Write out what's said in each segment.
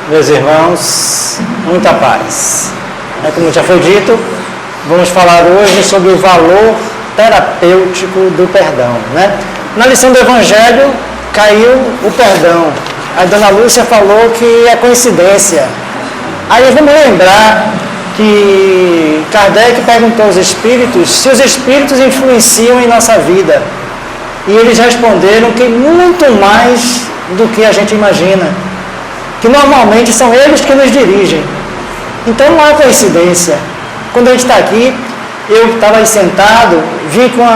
Meus irmãos, muita paz. Como já foi dito, vamos falar hoje sobre o valor terapêutico do perdão, né? Na lição do Evangelho caiu o perdão. A dona Lúcia falou que é coincidência. Aí vamos lembrar que Kardec perguntou aos espíritos se os espíritos influenciam em nossa vida. E eles responderam que muito mais do que a gente imagina. Que normalmente são eles que nos dirigem. Então não há coincidência. Quando a gente está aqui, eu estava aí sentado, vi com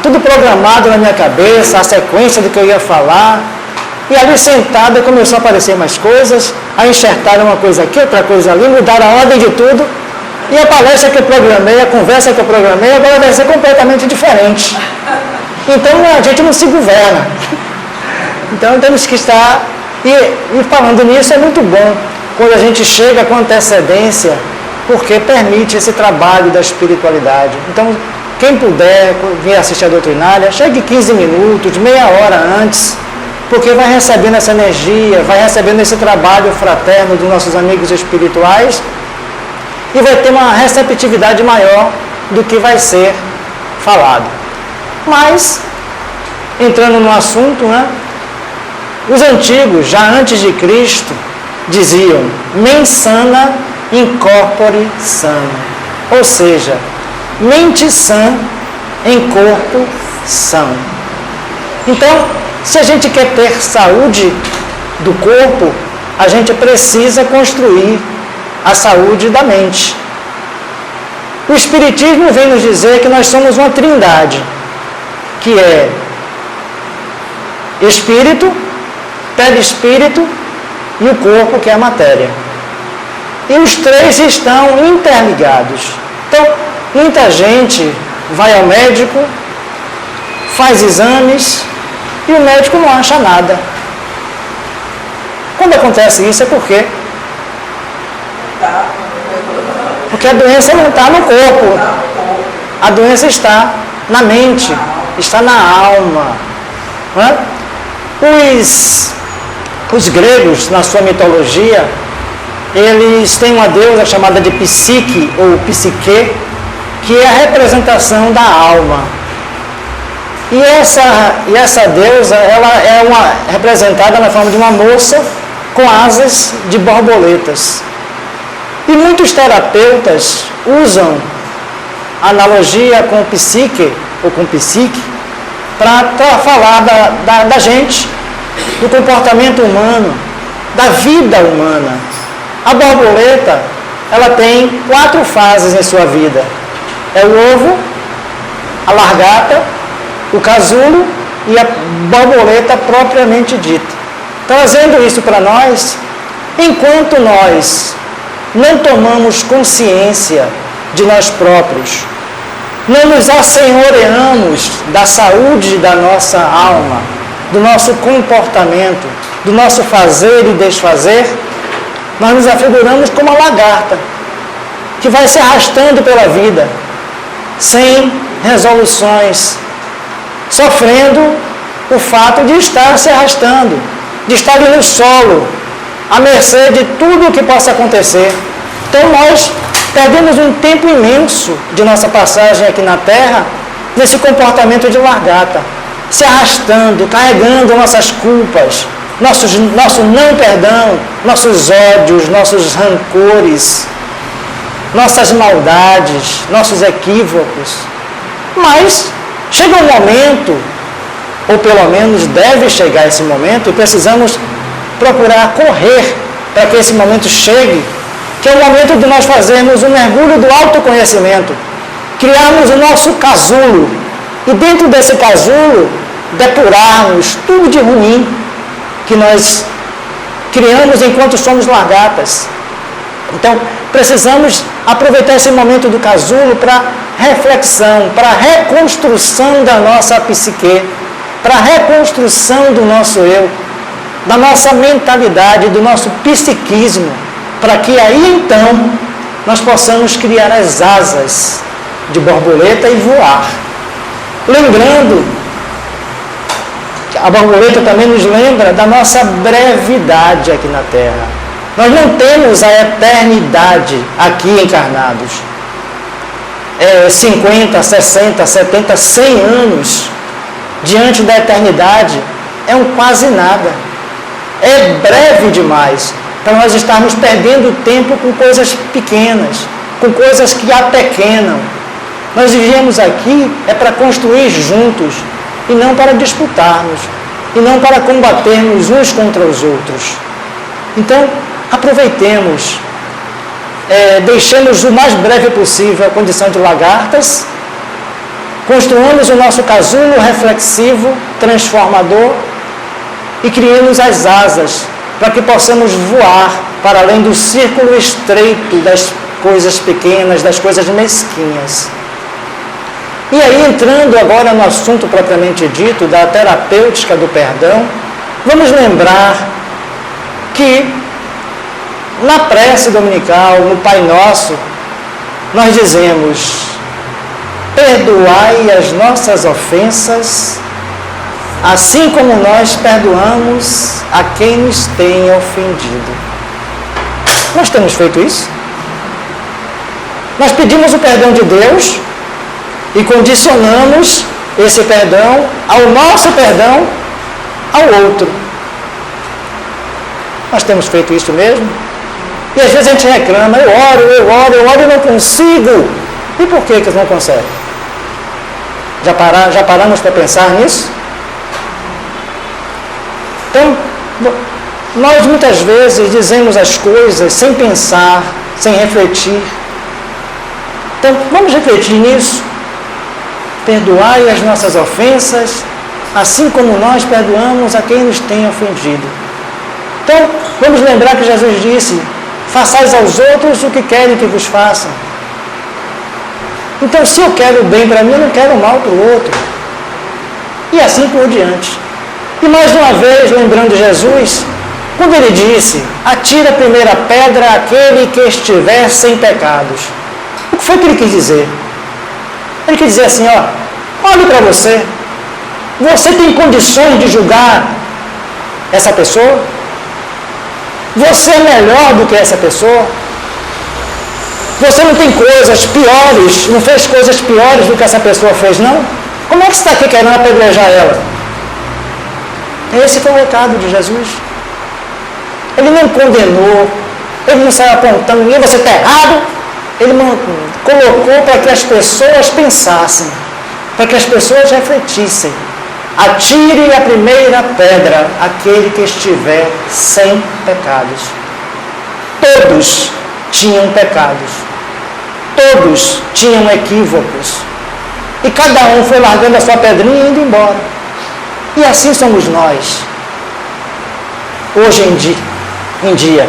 tudo programado na minha cabeça, a sequência do que eu ia falar, e ali sentado começou a aparecer mais coisas, aí enxertaram uma coisa aqui, outra coisa ali, mudaram a ordem de tudo, e a palestra que eu programei, a conversa que eu programei, agora vai ser completamente diferente. Então a gente não se governa. Então temos que estar... E falando nisso, é muito bom quando a gente chega com antecedência, porque permite esse trabalho da espiritualidade. Então, quem puder vir assistir a doutrinária, chegue 15 minutos, meia hora antes, porque vai recebendo essa energia, vai recebendo esse trabalho fraterno dos nossos amigos espirituais e vai ter uma receptividade maior do que vai ser falado. Mas, entrando no assunto, né? Os antigos, já antes de Cristo, diziam mens sana in corpore sano, ou seja, mente sã em corpo são. Então, se a gente quer ter saúde do corpo, a gente precisa construir a saúde da mente. O Espiritismo vem nos dizer que nós somos uma trindade, que é espírito, perispírito e o corpo, que é a matéria. E os três estão interligados. Então, muita gente vai ao médico, faz exames e o médico não acha nada. Quando acontece isso é porque a doença não está no corpo. A doença está na mente, está na alma. Não é? Os gregos, na sua mitologia, eles têm uma deusa chamada de Psique, ou Psique, que é a representação da alma. E essa deusa, ela é representada na forma de uma moça com asas de borboletas. E muitos terapeutas usam a analogia com Psique, ou com Psique, para falar da gente, do comportamento humano, da vida humana. A borboleta, ela tem 4 fases em sua vida. É o ovo, a largata, o casulo e a borboleta propriamente dita. Trazendo isso para nós, enquanto nós não tomamos consciência de nós próprios, não nos assenhoreamos da saúde da nossa alma, do nosso comportamento, do nosso fazer e desfazer, nós nos afiguramos como uma lagarta, que vai se arrastando pela vida, sem resoluções, sofrendo o fato de estar se arrastando, de estar ali no solo, à mercê de tudo o que possa acontecer. Então nós perdemos um tempo imenso de nossa passagem aqui na Terra, nesse comportamento de largata, se arrastando, carregando nossas culpas, nosso não perdão, nossos ódios, nossos rancores, nossas maldades, nossos equívocos. Mas chega um momento, ou pelo menos deve chegar esse momento, e precisamos procurar correr para que esse momento chegue, que é o momento de nós fazermos um mergulho do autoconhecimento, criarmos o nosso casulo, e dentro desse casulo, depurarmos tudo de ruim que nós criamos enquanto somos lagartas. Então, precisamos aproveitar esse momento do casulo para reflexão, para reconstrução da nossa psique, para reconstrução do nosso eu, da nossa mentalidade, do nosso psiquismo, para que aí então nós possamos criar as asas de borboleta e voar. Lembrando, a borboleta também nos lembra da nossa brevidade aqui na Terra. Nós não temos a eternidade aqui encarnados. 50, 60, 70, 100 anos diante da eternidade é um quase nada. É breve demais para nós estarmos perdendo tempo com coisas pequenas, com coisas que apequenam. Nós viemos aqui para construir juntos e não para disputarmos, e não para combatermos uns contra os outros. Então, aproveitemos, deixemos o mais breve possível a condição de lagartas, construamos o nosso casulo reflexivo, transformador, e criemos as asas para que possamos voar para além do círculo estreito das coisas pequenas, das coisas mesquinhas. E aí, entrando agora no assunto propriamente dito, da terapêutica do perdão, vamos lembrar que na prece dominical, no Pai Nosso, nós dizemos: perdoai as nossas ofensas, assim como nós perdoamos a quem nos tem ofendido. Nós temos feito isso? Nós pedimos o perdão de Deus e condicionamos esse perdão ao nosso perdão ao outro. Nós temos feito isso mesmo? E às vezes a gente reclama: eu oro e não consigo. E por que não consegue? Já paramos para pensar nisso? Então, nós muitas vezes dizemos as coisas sem pensar, sem refletir. Então, vamos refletir nisso. Perdoai as nossas ofensas, assim como nós perdoamos a quem nos tem ofendido. Então, vamos lembrar que Jesus disse: façais aos outros o que querem que vos façam. Então, se eu quero o bem para mim, eu não quero o mal para o outro. E assim por diante. E mais uma vez, lembrando Jesus, quando ele disse: atira a primeira pedra àquele que estiver sem pecados. O que foi que ele quis dizer? Ele quis dizer assim: olhe para você. Você tem condições de julgar essa pessoa? Você é melhor do que essa pessoa? Você não tem coisas piores, não fez coisas piores do que essa pessoa fez, não? Como é que você está aqui querendo apedrejar ela? Esse foi o recado de Jesus. Ele não condenou, ele não saiu apontando: você está errado. Ele colocou para que as pessoas pensassem, para que as pessoas refletissem. Atire a primeira pedra aquele que estiver sem pecados. Todos tinham pecados. Todos tinham equívocos. E cada um foi largando a sua pedrinha e indo embora. E assim somos nós. Hoje em dia.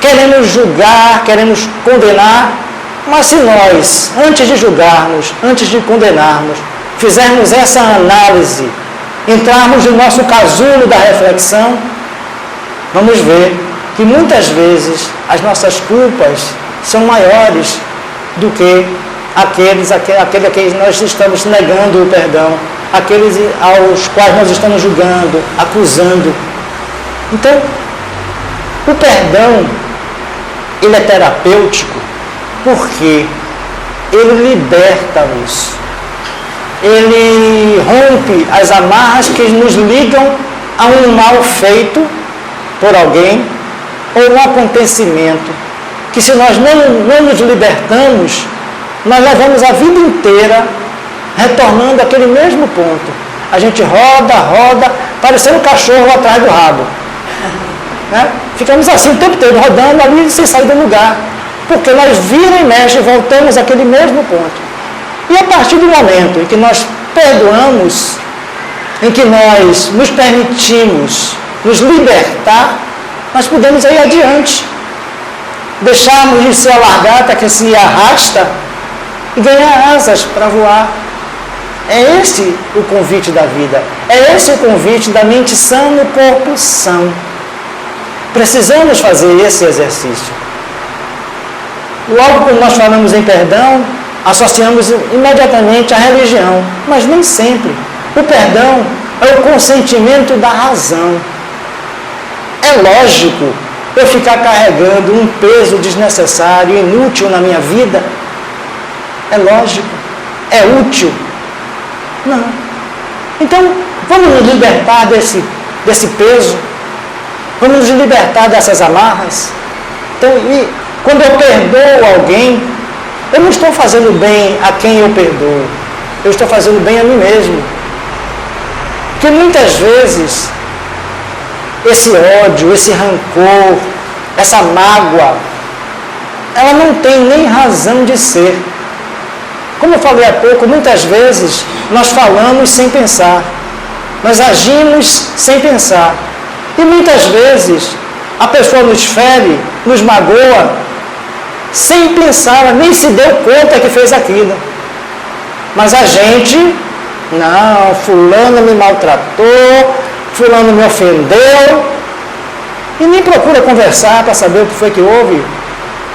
Queremos julgar, queremos condenar, mas se nós, antes de julgarmos, antes de condenarmos, fizermos essa análise, entrarmos no nosso casulo da reflexão, vamos ver que muitas vezes as nossas culpas são maiores do que aquele a quem nós estamos negando o perdão, aqueles aos quais nós estamos julgando, acusando. Então, o perdão, ele é terapêutico porque ele liberta-nos. Ele rompe as amarras que nos ligam a um mal feito por alguém ou um acontecimento que, se nós não nos libertamos, nós levamos a vida inteira retornando àquele mesmo ponto. A gente roda, parecendo um cachorro atrás do rabo. Né? Ficamos assim o tempo todo, rodando ali sem sair do lugar, porque nós vira e mexe voltamos àquele mesmo ponto. E a partir do momento em que nós perdoamos, em que nós nos permitimos nos libertar, nós podemos ir adiante, deixarmos de ser a largata que se arrasta e ganhar asas para voar. É esse o convite da vida, é esse o convite da mente sã no corpo são. Precisamos fazer esse exercício. Logo quando nós falamos em perdão, associamos imediatamente à religião, mas nem sempre. O perdão é o consentimento da razão. É lógico eu ficar carregando um peso desnecessário, inútil na minha vida? É lógico? É útil? Não. Então, vamos nos libertar desse peso? Vamos nos libertar dessas amarras? Então, quando eu perdoo alguém, eu não estou fazendo bem a quem eu perdoo. Eu estou fazendo bem a mim mesmo. Porque muitas vezes, esse ódio, esse rancor, essa mágoa, ela não tem nem razão de ser. Como eu falei há pouco, muitas vezes nós falamos sem pensar. Nós agimos sem pensar. E muitas vezes a pessoa nos fere, nos magoa, sem pensar, ela nem se deu conta que fez aquilo. Mas a gente, não, fulano me maltratou, fulano me ofendeu, e nem procura conversar para saber o que foi que houve.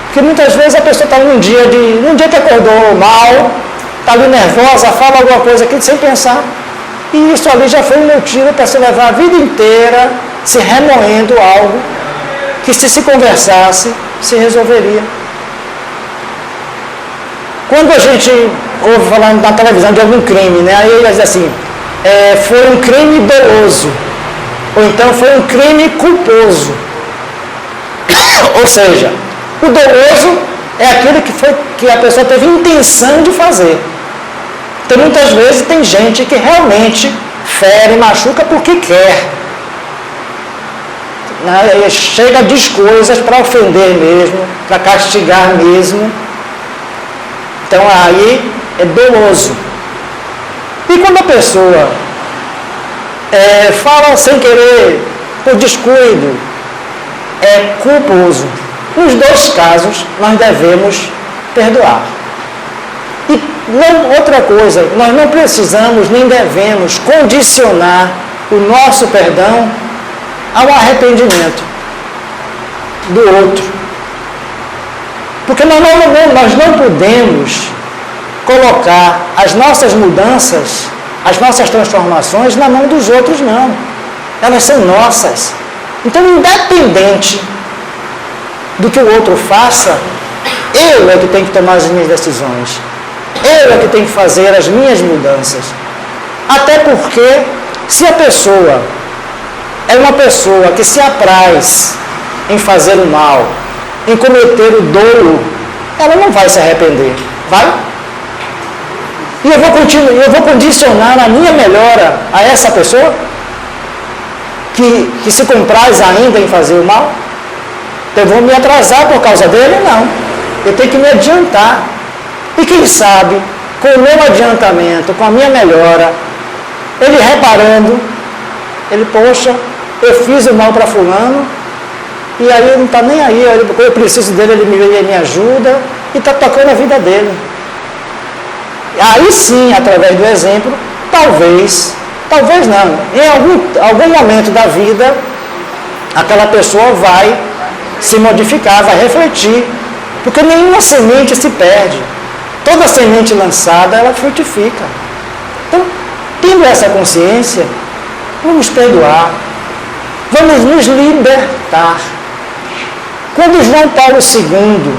Porque muitas vezes a pessoa está num dia que acordou mal, está ali nervosa, fala alguma coisa aqui sem pensar, e isso ali já foi um motivo para se levar a vida inteira se remoendo algo que, se conversasse, se resolveria. Quando a gente ouve falar na televisão de algum crime, né, aí eles dizem assim, foi um crime doloso, ou então foi um crime culposo. Ou seja, o doloso é aquele que a pessoa teve intenção de fazer. Então, muitas vezes, tem gente que realmente fere, machuca porque quer. Chega, diz coisas para ofender mesmo, para castigar mesmo. Então, aí é doloso. E quando a pessoa fala sem querer, por descuido, é culposo. Nos dois casos, nós devemos perdoar. E outra coisa, nós não precisamos nem devemos condicionar o nosso perdão ao arrependimento do outro. Porque nós não podemos colocar as nossas mudanças, as nossas transformações na mão dos outros, não. Elas são nossas. Então, independente do que o outro faça, eu é que tenho que tomar as minhas decisões. Eu é que tenho que fazer as minhas mudanças. Até porque, se a pessoa é uma pessoa que se apraz em fazer o mal, em cometer o dolo, ela não vai se arrepender. Vai? E eu vou condicionar a minha melhora a essa pessoa que se compraz ainda em fazer o mal? Eu vou me atrasar por causa dele? Não. Eu tenho que me adiantar. E quem sabe, com o meu adiantamento, com a minha melhora, ele reparando, poxa, eu fiz o mal para fulano, e aí ele não está nem aí, eu preciso dele, ele me ajuda, e está tocando a vida dele. Aí sim, através do exemplo, talvez não, em algum momento da vida, aquela pessoa vai se modificar, vai refletir, porque nenhuma semente se perde. Toda semente lançada, ela frutifica. Então, tendo essa consciência, vamos perdoar, vamos nos libertar. Quando João Paulo II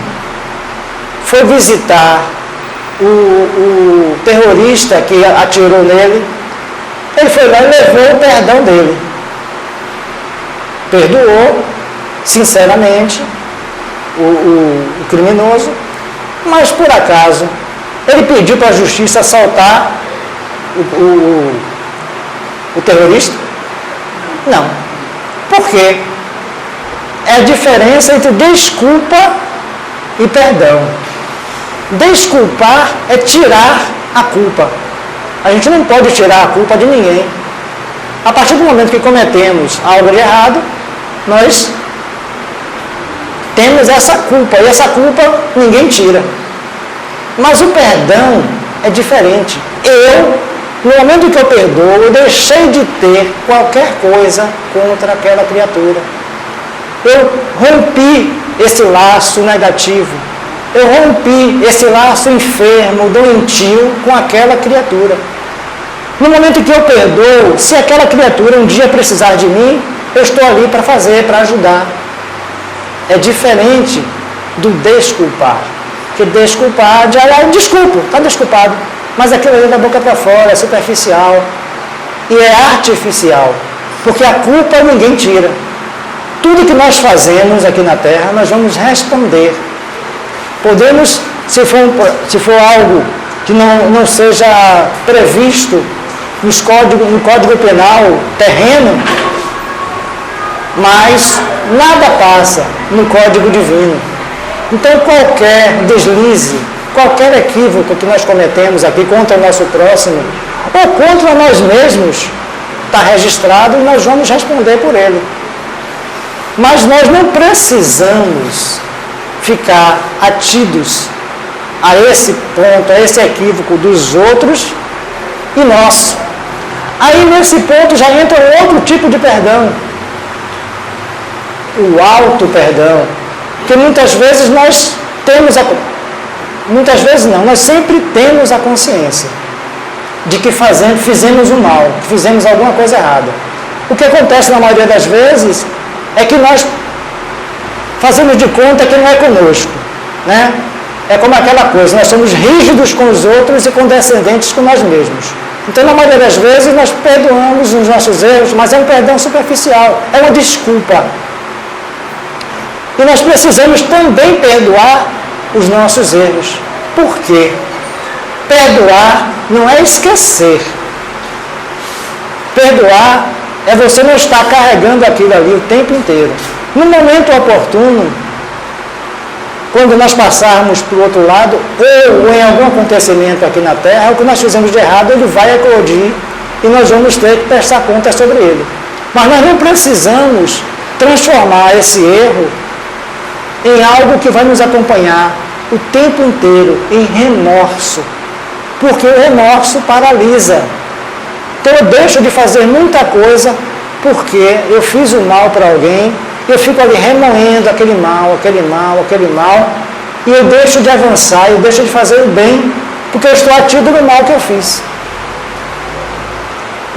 foi visitar o terrorista que atirou nele, ele foi lá e levou o perdão dele. Perdoou, sinceramente, o criminoso, mas por acaso ele pediu para a justiça soltar o terrorista? Não. Por quê? É a diferença entre desculpa e perdão. Desculpar é tirar a culpa. A gente não pode tirar a culpa de ninguém. A partir do momento que cometemos algo de errado, nós temos essa culpa, e essa culpa ninguém tira. Mas o perdão é diferente. No momento que eu perdoo, eu deixei de ter qualquer coisa contra aquela criatura. Eu rompi esse laço negativo. Eu rompi esse laço enfermo, doentio com aquela criatura. No momento que eu perdoo, se aquela criatura um dia precisar de mim, eu estou ali para fazer, para ajudar. é diferente do desculpar. Porque desculpar, já é desculpa, está desculpado. Mas aquilo ali da boca para fora, é superficial e é artificial. Porque a culpa ninguém tira. Tudo que nós fazemos aqui na Terra, nós vamos responder. Podemos, se for algo que não seja previsto no Código Penal terreno, mas nada passa no Código Divino. Então qualquer deslize, qualquer equívoco que nós cometemos aqui contra o nosso próximo, ou contra nós mesmos, está registrado e nós vamos responder por ele. Mas nós não precisamos ficar atidos a esse ponto, a esse equívoco dos outros e nosso. Aí nesse ponto já entra outro tipo de perdão, o auto perdão, que muitas vezes nós temos nós sempre temos a consciência de que fizemos o mal, que fizemos alguma coisa errada. O que acontece na maioria das vezes é que nós fazemos de conta que não é conosco, né? É como aquela coisa, nós somos rígidos com os outros e condescendentes com nós mesmos. Então, na maioria das vezes, nós perdoamos os nossos erros, mas é um perdão superficial, é uma desculpa. E nós precisamos também perdoar os nossos erros. Por quê? Perdoar não é esquecer. Perdoar é você não estar carregando aquilo ali o tempo inteiro. No momento oportuno, quando nós passarmos para o outro lado, ou em algum acontecimento aqui na Terra, o que nós fizemos de errado, ele vai eclodir e nós vamos ter que prestar conta sobre ele. Mas nós não precisamos transformar esse erro em algo que vai nos acompanhar o tempo inteiro, em remorso. Porque o remorso paralisa. Então eu deixo de fazer muita coisa porque eu fiz o mal para alguém, eu fico ali remoendo aquele mal, e eu deixo de avançar, eu deixo de fazer o bem, porque eu estou atido no mal que eu fiz.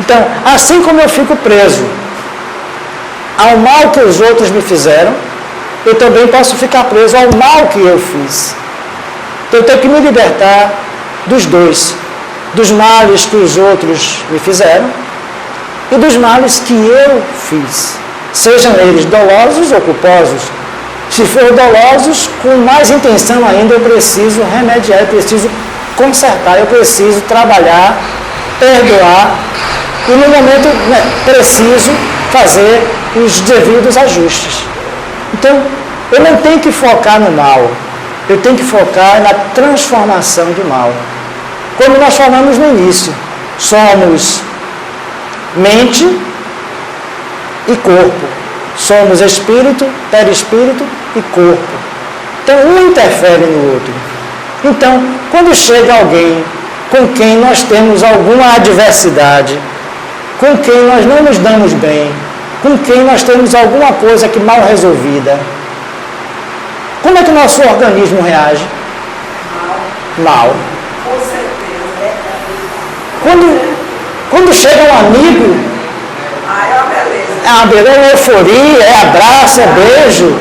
Então, assim como eu fico preso ao mal que os outros me fizeram, eu também posso ficar preso ao mal que eu fiz. Então eu tenho que me libertar dos dois, dos males que os outros me fizeram e dos males que eu fiz. Sejam eles dolosos ou culposos. Se for dolosos, com mais intenção ainda, eu preciso remediar, eu preciso consertar, eu preciso trabalhar, perdoar e no momento preciso fazer os devidos ajustes. Então, eu não tenho que focar no mal, eu tenho que focar na transformação do mal. Como nós falamos no início, somos mente e corpo. Somos espírito, perispírito e corpo. Então, um interfere no outro. Então, quando chega alguém com quem nós temos alguma adversidade, com quem nós não nos damos bem, com quem nós temos alguma coisa que mal resolvida, como é que o nosso organismo reage? Mal. Com certeza. Quando chega um amigo, É uma beleza. é uma beleza, é euforia, é abraço, é beijo.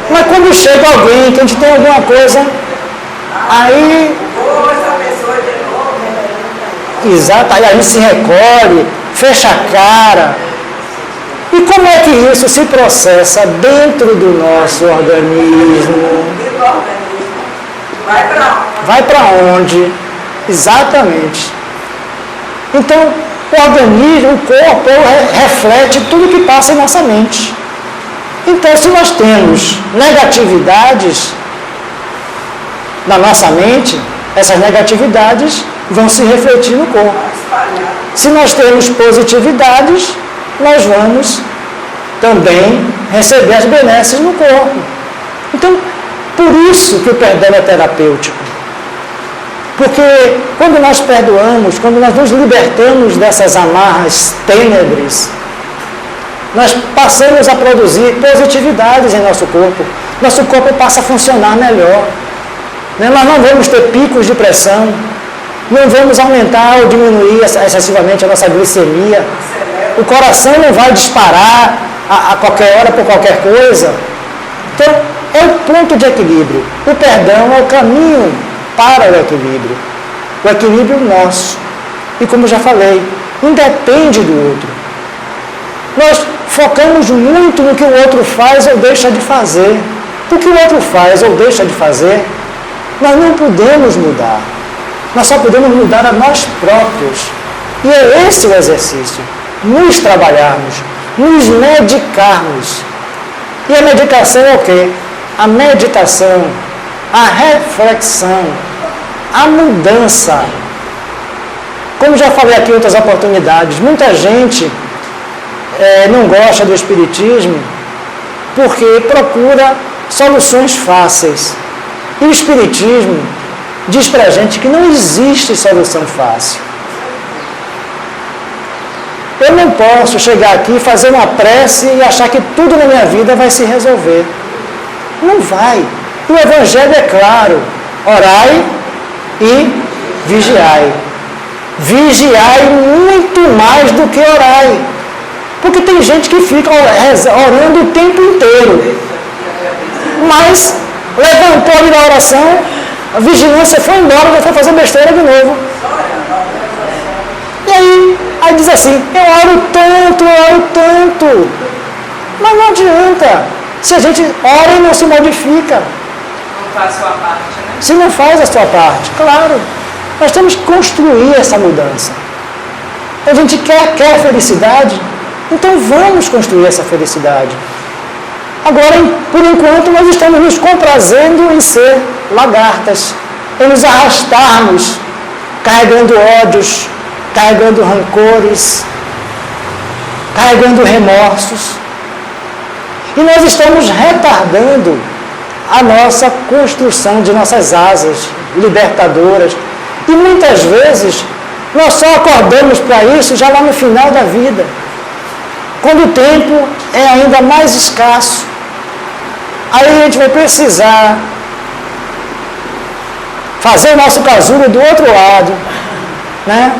Mas quando chega alguém que a gente tem alguma coisa, aí... Essa pessoa de novo. Exato, aí a gente se recolhe, fecha a cara. E como é que isso se processa dentro do nosso organismo? Vai para onde? Vai para onde? Exatamente. Então, o organismo, o corpo, reflete tudo que passa em nossa mente. Então, se nós temos negatividades na nossa mente, essas negatividades vão se refletir no corpo. Se nós temos positividades, nós vamos também receber as benesses no corpo. Então, por isso que o perdão é terapêutico. Porque quando nós perdoamos, quando nós nos libertamos dessas amarras tênebres, nós passamos a produzir positividades em nosso corpo. Nosso corpo passa a funcionar melhor. Nós não vamos ter picos de pressão, não vamos aumentar ou diminuir excessivamente a nossa glicemia. O coração não vai disparar a qualquer hora por qualquer coisa. Então, é o ponto de equilíbrio. O perdão é o caminho para o equilíbrio. O equilíbrio nosso. E como já falei, independe do outro. Nós focamos muito no que o outro faz ou deixa de fazer. O que o outro faz ou deixa de fazer, nós não podemos mudar. Nós só podemos mudar a nós próprios. E é esse o exercício. Nos trabalharmos, nos medicarmos. E a medicação é o quê? A meditação, a reflexão, a mudança. Como já falei aqui em outras oportunidades, muita gente não gosta do Espiritismo porque procura soluções fáceis. E o Espiritismo diz pra gente que não existe solução fácil. Eu não posso chegar aqui, fazer uma prece e achar que tudo na minha vida vai se resolver. Não vai. O Evangelho é claro. Orai e vigiai. Vigiai muito mais do que orai. Porque tem gente que fica orando o tempo inteiro. Mas levantou ali na oração, a vigilância foi embora, já foi fazer besteira de novo. E aí diz assim, eu oro tanto. Mas não adianta. Se a gente ora e não se modifica. Não faz a sua parte, né? Se não faz a sua parte, claro. Nós temos que construir essa mudança. A gente quer felicidade, então vamos construir essa felicidade. Agora, por enquanto, nós estamos nos comprazendo em ser lagartas, em nos arrastarmos, carregando ódios, carregando rancores, carregando remorsos. E nós estamos retardando a nossa construção de nossas asas libertadoras. E muitas vezes nós só acordamos para isso já lá no final da vida, quando o tempo é ainda mais escasso. Aí a gente vai precisar fazer o nosso casulo do outro lado, né?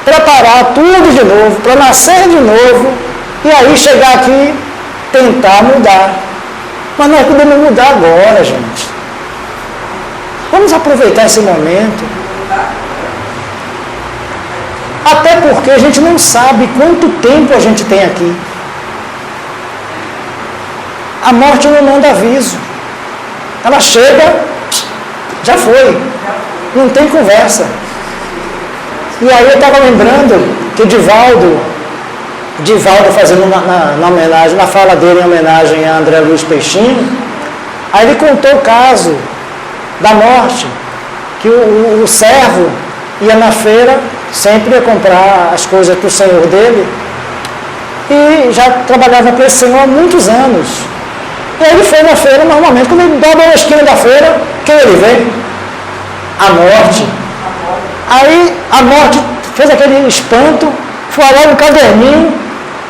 Preparar tudo de novo, para nascer de novo, e aí chegar aqui tentar mudar. Mas nós podemos mudar agora, gente. Vamos aproveitar esse momento. Até porque a gente não sabe quanto tempo a gente tem aqui. A morte não manda aviso. Ela chega, já foi. Não tem conversa. E aí eu estava lembrando que o Divaldo fazendo na homenagem, na fala dele em homenagem a André Luiz Peixinho, aí ele contou o caso da morte, que o servo ia na feira, sempre ia comprar as coisas para o senhor dele, e já trabalhava para esse senhor há muitos anos. E aí ele foi na feira, normalmente, quando ele dobra na esquina da feira, quem ele vê? A morte. Aí a morte fez aquele espanto, foi olhar no caderninho,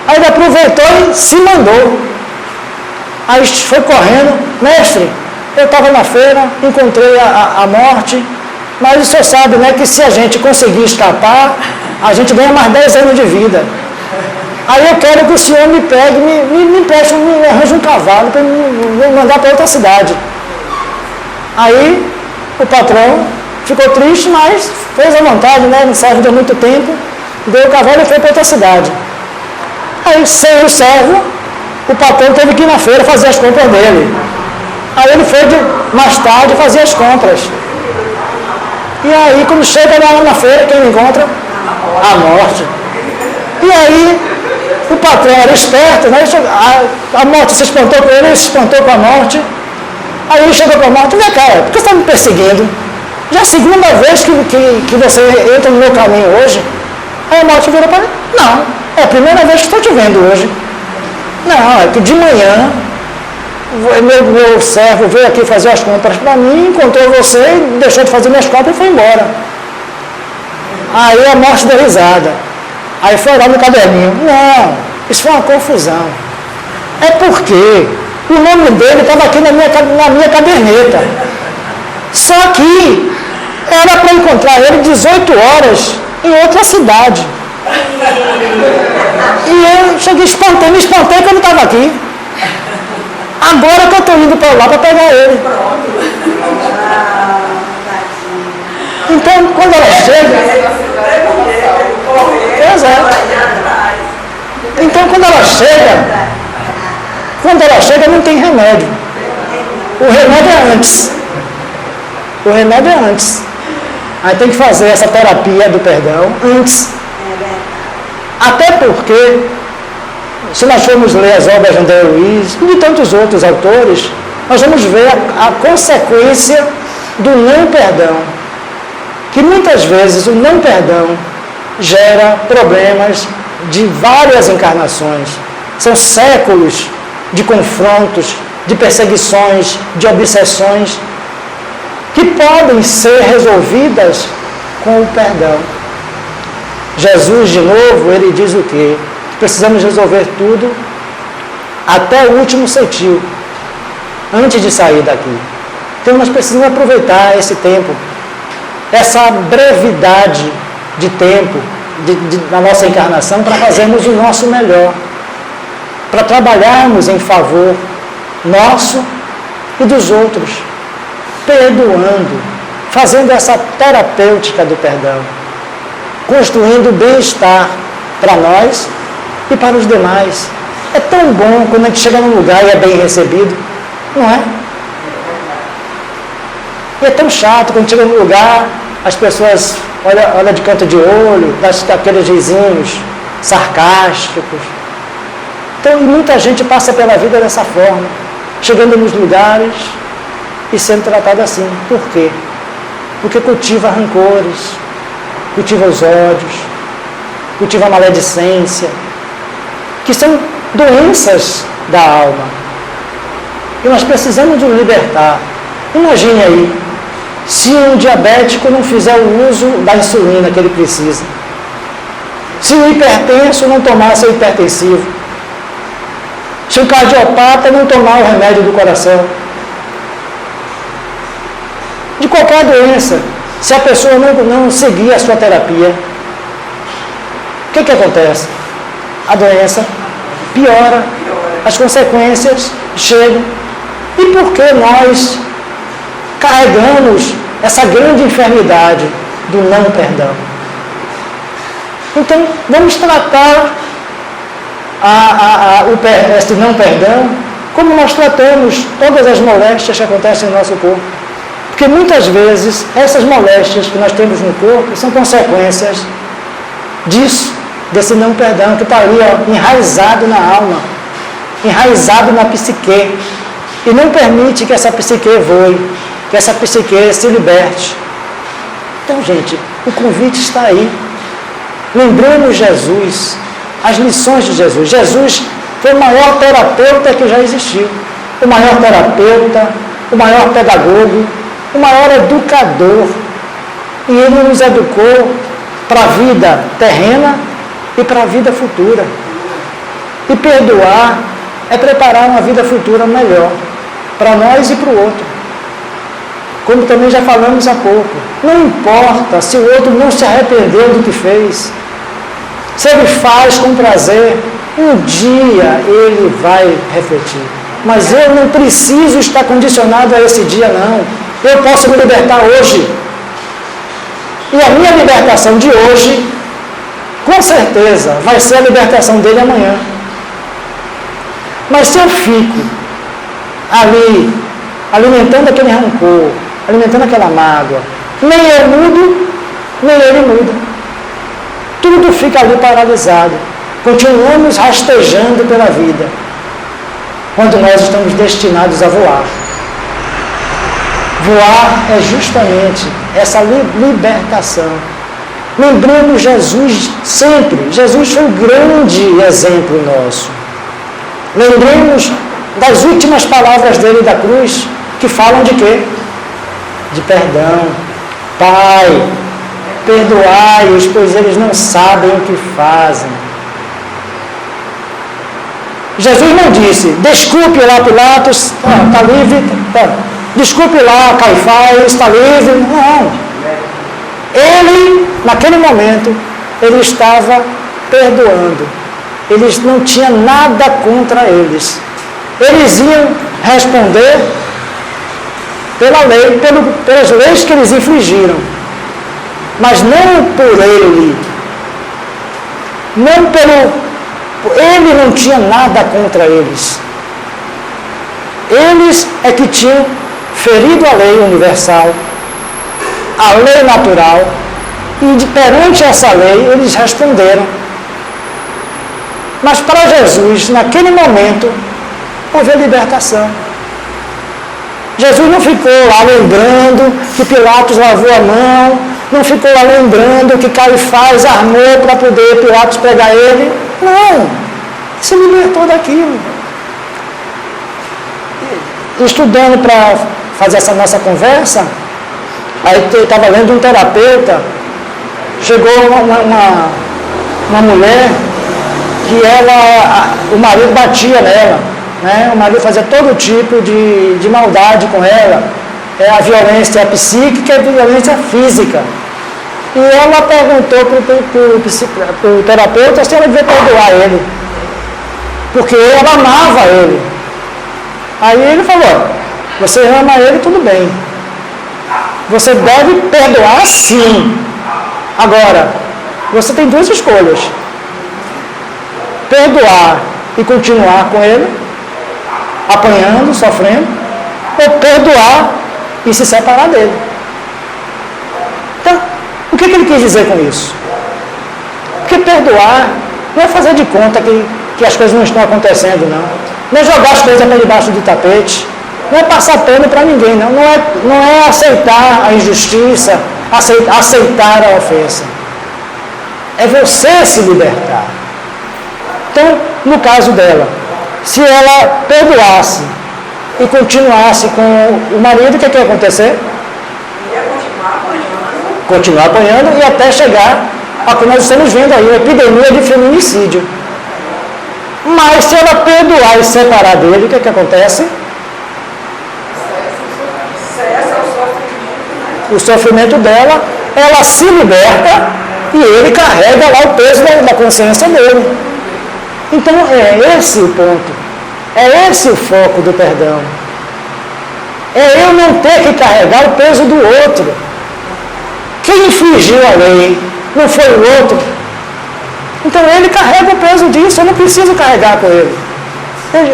aí ele aproveitou e se mandou. Aí foi correndo, mestre, eu estava na feira, encontrei a morte, mas o senhor sabe, né, que se a gente conseguir escapar, a gente ganha mais 10 anos de vida. Aí eu quero que o senhor me pegue, me empreste, me arranje um cavalo para me mandar para outra cidade. Aí o patrão ficou triste, mas fez a vontade, né, não serve de muito tempo, deu o cavalo e foi para outra cidade. Aí sem o servo, o patrão teve que ir na feira fazer as compras dele. Aí ele foi mais tarde fazer as compras. E aí, quando chega lá na feira, quem encontra? A morte. E aí, o patrão era esperto, né? A morte se espantou com ele se espantou com a morte. Aí ele chegou para a morte, vem cá, por que você está me perseguindo? Já é a segunda vez que você entra no meu caminho hoje. Aí a morte virou para ele, não, é a primeira vez que estou te vendo hoje. Não, é que de manhã meu servo veio aqui fazer as compras para mim, encontrou você, deixou de fazer minhas compras e foi embora. Aí a morte deu risada. Aí foi lá no caderninho. Não, isso foi uma confusão. É porque o nome dele estava aqui na minha caderneta. Só que era para encontrar ele 18 horas em outra cidade. E eu cheguei, me espantei que ele estava aqui. Agora que eu estou indo para lá para pegar ele. Então, quando ela chega... Exato. Então, quando ela chega, não tem remédio. O remédio é antes. O remédio é antes. Aí tem que fazer essa terapia do perdão antes. Até porque, se nós formos ler as obras de André Luiz e de tantos outros autores, nós vamos ver a consequência do não perdão. Que muitas vezes o não perdão gera problemas de várias encarnações. São séculos de confrontos, de perseguições, de obsessões, que podem ser resolvidas com o perdão. Jesus, de novo, ele diz o quê? Precisamos resolver tudo até o último centil, antes de sair daqui. Então nós precisamos aproveitar esse tempo, essa brevidade de tempo da nossa encarnação para fazermos o nosso melhor, para trabalharmos em favor nosso e dos outros, perdoando, fazendo essa terapêutica do perdão, construindo bem-estar para nós e para os demais. É tão bom quando a gente chega num lugar e é bem recebido, não é? E é tão chato quando chega num lugar, as pessoas olham de canto de olho, daqueles risinhos sarcásticos. Então, muita gente passa pela vida dessa forma, chegando nos lugares e sendo tratado assim. Por quê? Porque cultiva rancores, cultiva os ódios, cultiva a maledicência, que são doenças da alma. E nós precisamos nos libertar. Imagine aí, se um diabético não fizer o uso da insulina que ele precisa, se o hipertenso não tomar seu hipertensivo, se o cardiopata não tomar o remédio do coração, de qualquer doença, se a pessoa não seguir a sua terapia, o que acontece? A doença piora, as consequências chegam. E por que nós carregamos essa grande enfermidade do não perdão? Então, vamos tratar esse não perdão como nós tratamos todas as moléstias que acontecem no nosso corpo. Porque muitas vezes essas moléstias que nós temos no corpo são consequências disso, desse não perdão que está ali, enraizado na alma, enraizado na psique, e não permite que essa psique voe, que essa psique se liberte. Então, gente, o convite está aí. Lembramos Jesus, as lições de Jesus. Jesus foi o maior terapeuta que já existiu, o maior terapeuta, o maior pedagogo, o maior educador. E ele nos educou para a vida terrena e para a vida futura. E perdoar é preparar uma vida futura melhor, para nós e para o outro. Como também já falamos há pouco, não importa se o outro não se arrependeu do que fez, se ele faz com prazer, um dia ele vai refletir. Mas eu não preciso estar condicionado a esse dia, não. Eu posso me libertar hoje. E a minha libertação de hoje, com certeza, vai ser a libertação dele amanhã. Mas se eu fico ali, alimentando aquele rancor, alimentando aquela mágoa, nem eu mudo, nem ele muda. Tudo fica ali paralisado. Continuamos rastejando pela vida, quando nós estamos destinados a voar. Voar é justamente essa libertação. Lembremos Jesus sempre. Jesus foi um grande exemplo nosso. Lembremos das últimas palavras dele da cruz, que falam de quê? De perdão. Pai, perdoai-os, pois eles não sabem o que fazem. Jesus não disse, desculpe lá Pilatos, está livre, desculpe lá Caifás, está livre. Não. Ele, naquele momento, ele estava perdoando. Eles não tinham nada contra eles. Eles iam responder pela lei, pelas leis que eles infligiram, mas não por ele. Não pelo... Ele não tinha nada contra eles. Eles é que tinham ferido a lei universal, a lei natural, e perante essa lei eles responderam. Mas para Jesus, naquele momento, houve a libertação. Jesus não ficou lá lembrando que Pilatos lavou a mão, não ficou lá lembrando que Caifás armou para poder Pilatos pegar ele. Não, se libertou daquilo. Estudando para fazer essa nossa conversa, aí eu estava lendo um terapeuta, chegou uma mulher que o marido batia nela, né? O marido fazia todo tipo de maldade com ela, a violência psíquica e a violência física. E ela perguntou para o terapeuta se ela devia perdoar ele, porque ela amava ele. Aí ele falou: você ama ele, tudo bem, você deve perdoar sim. Agora, você tem duas escolhas: perdoar e continuar com ele, apanhando, sofrendo, ou perdoar e se separar dele. Então, o que ele quis dizer com isso? Porque perdoar não é fazer de conta que as coisas não estão acontecendo, não. Não é jogar as coisas para debaixo do tapete. Não é passar pano para ninguém, não. Não é aceitar a injustiça, aceitar a ofensa. É você se libertar. Então, no caso dela, se ela perdoasse e continuasse com o marido, o que ia acontecer? Ia continuar apanhando. Continuar apanhando e até chegar ao que nós estamos vendo aí, uma epidemia de feminicídio. Mas se ela perdoar e separar dele, o que acontece? O sofrimento dela, ela se liberta e ele carrega lá o peso da consciência dele. Então é esse o ponto, é esse o foco do perdão. É eu não ter que carregar o peso do outro. Quem infligiu a lei não foi o outro. Então ele carrega o peso disso, eu não preciso carregar com ele.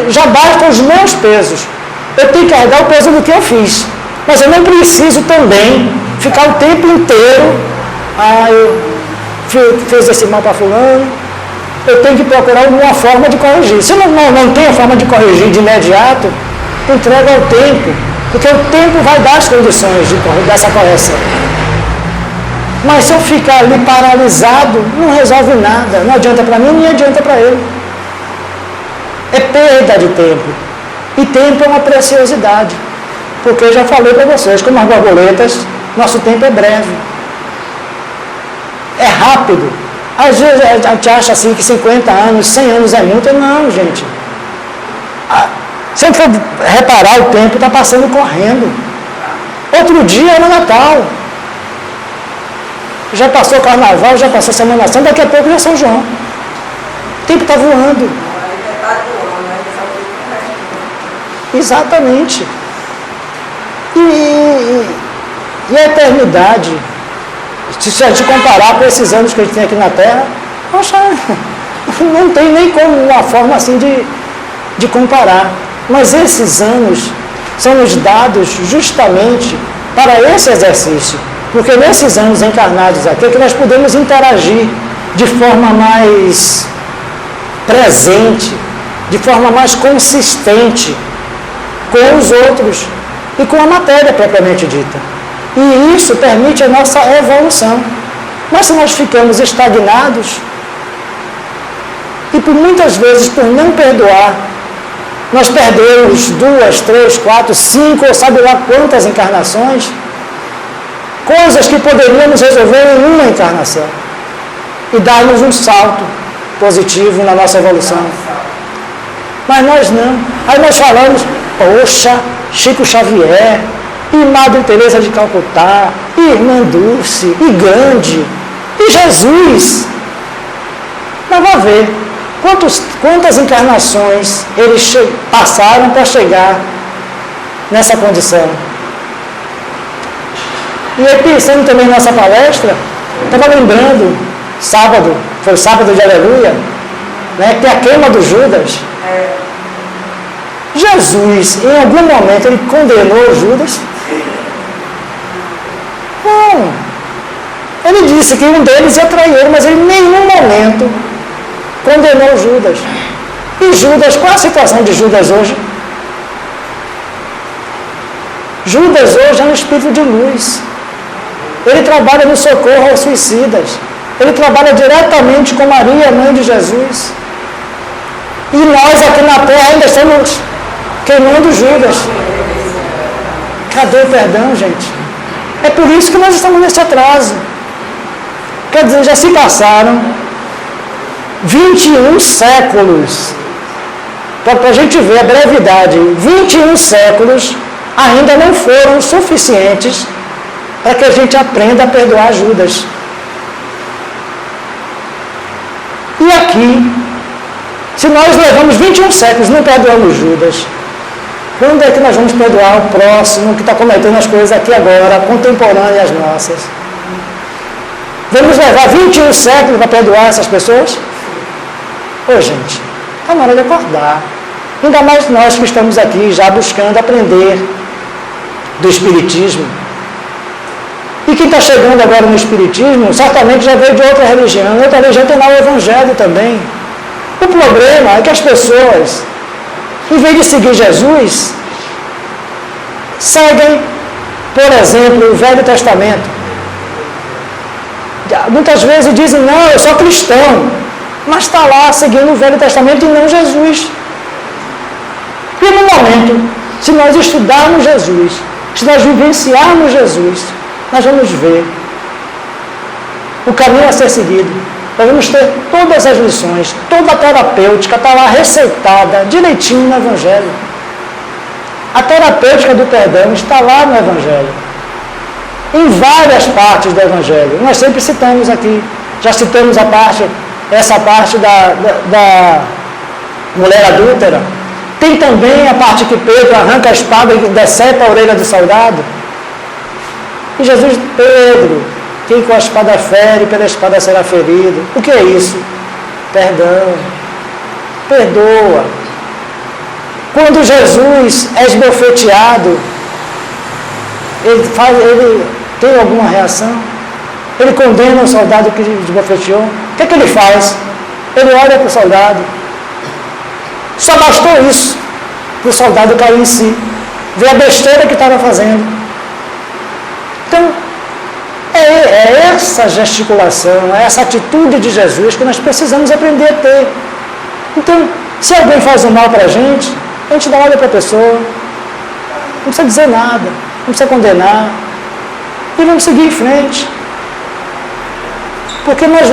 Já bastam os meus pesos. Eu tenho que carregar o peso do que eu fiz. Mas eu não preciso também ficar o tempo inteiro, eu fiz esse mal para fulano, eu tenho que procurar uma forma de corrigir. Se eu não tenho a forma de corrigir de imediato, entrega ao tempo, porque o tempo vai dar as condições dessa correção. Mas se eu ficar ali paralisado, não resolve nada, não adianta para mim, nem adianta para ele. É perda de tempo. E tempo é uma preciosidade. Porque eu já falei para vocês, como as borboletas, nosso tempo é breve. É rápido. Às vezes a gente acha assim que 50 anos, 100 anos é muito. Não, gente. Se eu for reparar, o tempo está passando correndo. Outro dia era Natal. Já passou o Carnaval, já passou a Semana Santa, daqui a pouco já é São João. O tempo está voando. Exatamente. E a eternidade, se a gente comparar com esses anos que a gente tem aqui na Terra, poxa, não tem nem como uma forma assim de comparar. Mas esses anos são nos dados justamente para esse exercício. Porque nesses anos encarnados aqui é que nós podemos interagir de forma mais presente, de forma mais consistente com os outros e com a matéria propriamente dita. E isso permite a nossa evolução. Mas se nós ficamos estagnados, e por muitas vezes por não perdoar, nós perdemos 2, 3, 4, 5, ou sabe lá quantas encarnações, coisas que poderíamos resolver em uma encarnação e dar-nos um salto positivo na nossa evolução. Mas nós não. Aí nós falamos, poxa, Chico Xavier, e Madre Teresa de Calcutá, e Irmã Dulce, e Gandhi, e Jesus. Mas vá ver quantas encarnações eles passaram para chegar nessa condição. E aí, pensando também nessa palestra, estava lembrando, sábado, foi o sábado de Aleluia, né, que tem a queima do Judas. Jesus, em algum momento, ele condenou Judas? Não. Ele disse que um deles ia trair ele, mas ele em nenhum momento condenou Judas. E Judas, qual a situação de Judas hoje? Judas hoje é um espírito de luz. Ele trabalha no socorro aos suicidas. Ele trabalha diretamente com Maria, mãe de Jesus. E nós aqui na terra ainda estamos queimando Judas. Cadê o perdão, gente? É por isso que nós estamos nesse atraso. Quer dizer, já se passaram 21 séculos. Para a gente ver a brevidade, 21 séculos ainda não foram suficientes para que a gente aprenda a perdoar Judas. E aqui, se nós levamos 21 séculos e não perdoamos Judas, quando é que nós vamos perdoar o próximo que está cometendo as coisas aqui agora, contemporâneas nossas? Vamos levar 21 séculos para perdoar essas pessoas? Ô, gente, está na hora de acordar. Ainda mais nós que estamos aqui já buscando aprender do Espiritismo. E quem está chegando agora no Espiritismo, certamente já veio de outra religião. Outra religião tem lá o Evangelho também. O problema é que as pessoas, em vez de seguir Jesus, seguem, por exemplo, o Velho Testamento. Muitas vezes dizem, não, eu sou cristão, mas está lá seguindo o Velho Testamento e não Jesus. E no momento, se nós estudarmos Jesus, se nós vivenciarmos Jesus, nós vamos ver o caminho a ser seguido. Nós vamos ter todas as lições, toda a terapêutica está lá receitada direitinho no Evangelho. A terapêutica do perdão está lá no Evangelho. Em várias partes do Evangelho. Nós sempre citamos aqui. Já citamos essa parte da mulher adúltera. Tem também a parte que Pedro arranca a espada e decepa a orelha do soldado. E Jesus, Pedro, quem com a espada fere, pela espada será ferido. O que é isso? Perdão. Perdoa. Quando Jesus é esbofeteado, ele tem alguma reação? Ele condena o soldado que esbofeteou? O que é que ele faz? Ele olha para o soldado. Só bastou isso para o soldado cair em si. Ver a besteira que estava fazendo. Então, é essa gesticulação, é essa atitude de Jesus que nós precisamos aprender a ter. Então, se alguém faz um mal para a gente dá olha para a pessoa, não precisa dizer nada, não precisa condenar, e vamos seguir em frente. Porque nós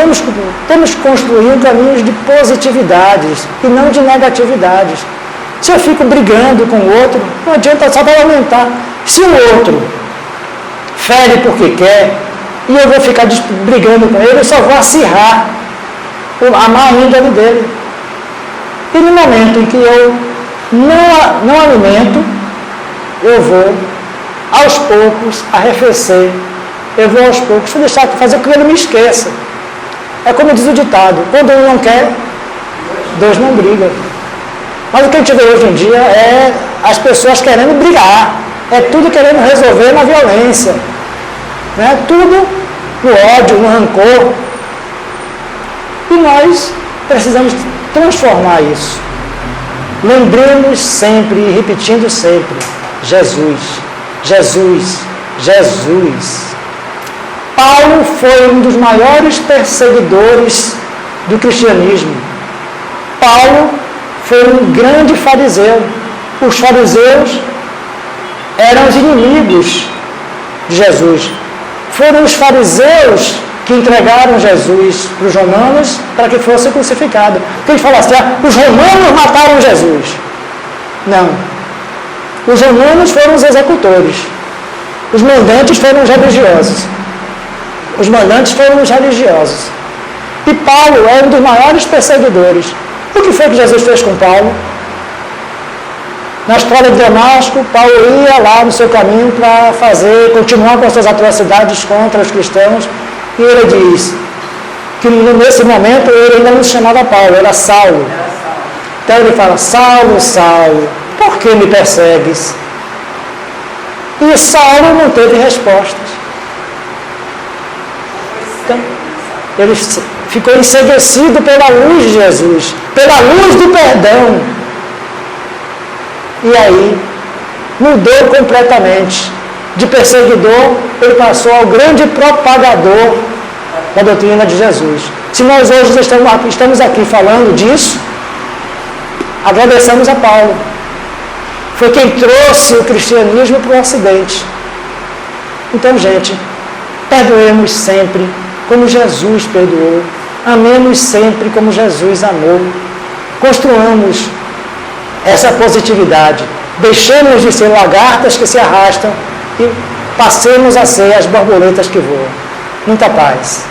temos que construir um caminho de positividades e não de negatividades. Se eu fico brigando com o outro, não adianta, só vai aumentar. Se o outro fere porque quer, e eu vou ficar brigando com ele, eu só vou acirrar a má índole dele. E no momento em que eu não alimento, eu vou aos poucos arrefecer. Eu vou aos poucos deixar fazer com que ele me esqueça. É como diz o ditado, quando um não quer, dois não brigam. Mas o que a gente vê hoje em dia é as pessoas querendo brigar, é tudo querendo resolver na violência, né? Tudo no ódio, no rancor. E nós precisamos transformar isso. Lembremos sempre e repetindo sempre, Jesus, Jesus, Jesus. Paulo foi um dos maiores perseguidores do cristianismo. Paulo foi um grande fariseu. Os fariseus eram os inimigos de Jesus. Foram os fariseus que entregaram Jesus para os romanos para que fosse crucificado. Porque eles falam assim, os romanos mataram Jesus. Não. Os romanos foram os executores. Os mandantes foram os religiosos. Os mandantes foram os religiosos. E Paulo é um dos maiores perseguidores. O que foi que Jesus fez com Paulo? Na estrada de Damasco, Paulo ia lá no seu caminho para continuar com as suas atrocidades contra os cristãos, e ele diz que nesse momento ele ainda não se chamava Paulo, era Saulo. Então ele fala: Saulo, Saulo, por que me persegues? E Saulo não teve respostas. Então, ele ficou enseguecido pela luz de Jesus, pela luz do perdão. E aí, mudou completamente. De perseguidor, ele passou ao grande propagador da doutrina de Jesus. Se nós hoje estamos aqui falando disso, agradecemos a Paulo. Foi quem trouxe o cristianismo para o Ocidente. Então, gente, perdoemos sempre como Jesus perdoou. Amemos sempre como Jesus amou. Construamos essa positividade. Deixemos de ser lagartas que se arrastam e passemos a ser as borboletas que voam. Muita paz.